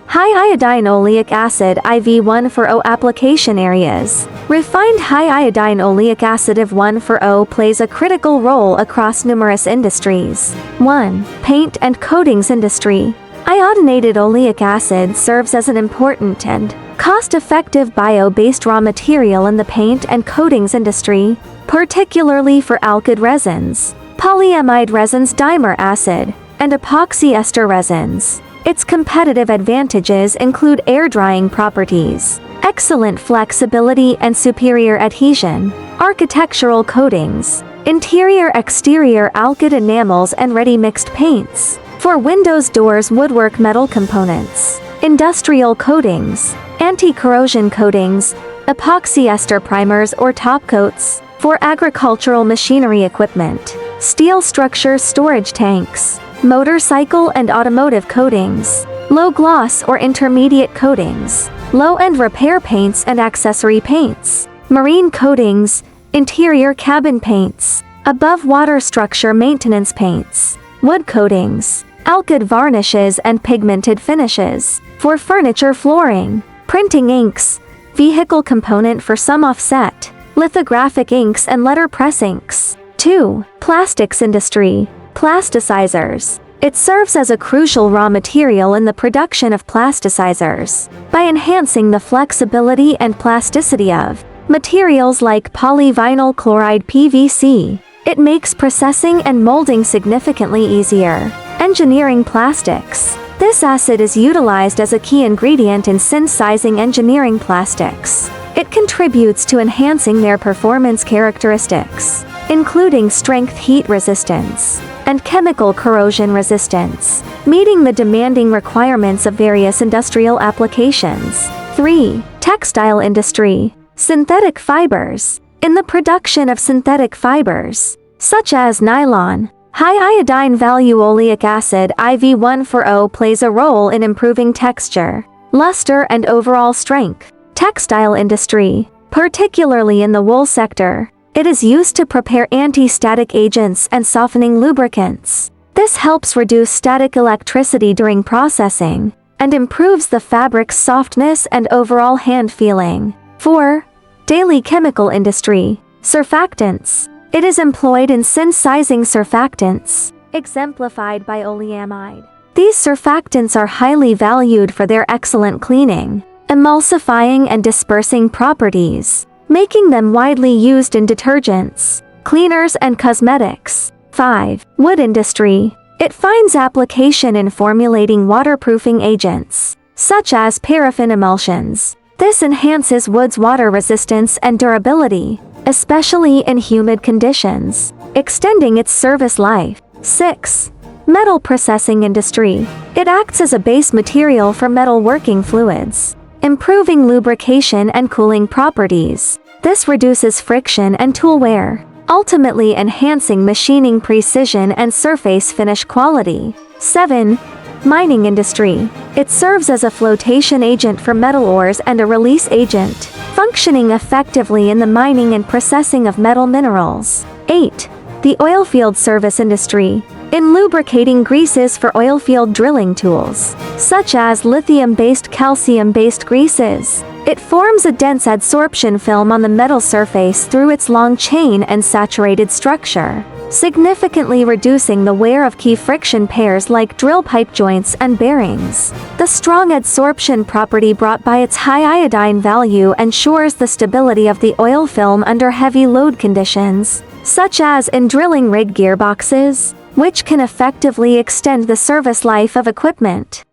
High iodine oleic acid IV1 for O application areas. Refined high iodine oleic acid IV1 for O plays a critical role across numerous industries. 1. Paint and coatings industry. Iodinated oleic acid serves as an important and cost-effective bio-based raw material in the paint and coatings industry, particularly for alkyd resins, polyamide resins, dimer acid, and epoxy ester resins. Its competitive advantages include air-drying properties, excellent flexibility and superior adhesion, architectural coatings, interior-exterior alkyd enamels and ready-mixed paints, for windows, doors, woodwork, metal components, industrial coatings, anti-corrosion coatings, epoxy ester primers or top coats, for agricultural machinery equipment, steel structures, storage tanks, motorcycle and automotive coatings, low gloss or intermediate coatings, low-end repair paints and accessory paints, marine coatings, interior cabin paints, above water structure maintenance paints, wood coatings, alkyd varnishes and pigmented finishes, for furniture, flooring, printing inks, vehicle component for some offset, lithographic inks and letterpress inks. 2. Plastics industry. Plasticizers. It serves as a crucial raw material in the production of plasticizers, by enhancing the flexibility and plasticity of materials like polyvinyl chloride PVC. It makes processing and molding significantly easier. Engineering plastics. This acid is utilized as a key ingredient in synthesizing engineering plastics. It contributes to enhancing their performance characteristics, including strength, heat resistance, and chemical corrosion resistance, meeting the demanding requirements of various industrial applications. 3. Textile industry. Synthetic fibers. In the production of synthetic fibers, such as nylon, high iodine value oleic acid IV1 for O plays a role in improving texture, luster and overall strength. Textile industry, particularly in the wool sector, it is used to prepare anti-static agents and softening lubricants. This helps reduce static electricity during processing, and improves the fabric's softness and overall hand feeling. 4. Daily chemical industry. Surfactants. It is employed in synthesizing surfactants, exemplified by oleamide. These surfactants are highly valued for their excellent cleaning, emulsifying and dispersing properties, making them widely used in detergents, cleaners and cosmetics. 5. Wood industry. It finds application in formulating waterproofing agents, such as paraffin emulsions. This enhances wood's water resistance and durability, especially in humid conditions, extending its service life. 6. Metal processing industry. It acts as a base material for metal working fluids, improving lubrication and cooling properties. This reduces friction and tool wear, ultimately enhancing machining precision and surface finish quality. 7. Mining industry. It serves as a flotation agent for metal ores and a release agent, functioning effectively in the mining and processing of metal minerals. 8. The oilfield service industry. In lubricating greases for oilfield drilling tools, such as lithium-based, calcium-based greases. It forms a dense adsorption film on the metal surface through its long chain and saturated structure, significantly reducing the wear of key friction pairs like drill pipe joints and bearings. The strong adsorption property brought by its high iodine value ensures the stability of the oil film under heavy load conditions, such as in drilling rig gearboxes, which can effectively extend the service life of equipment.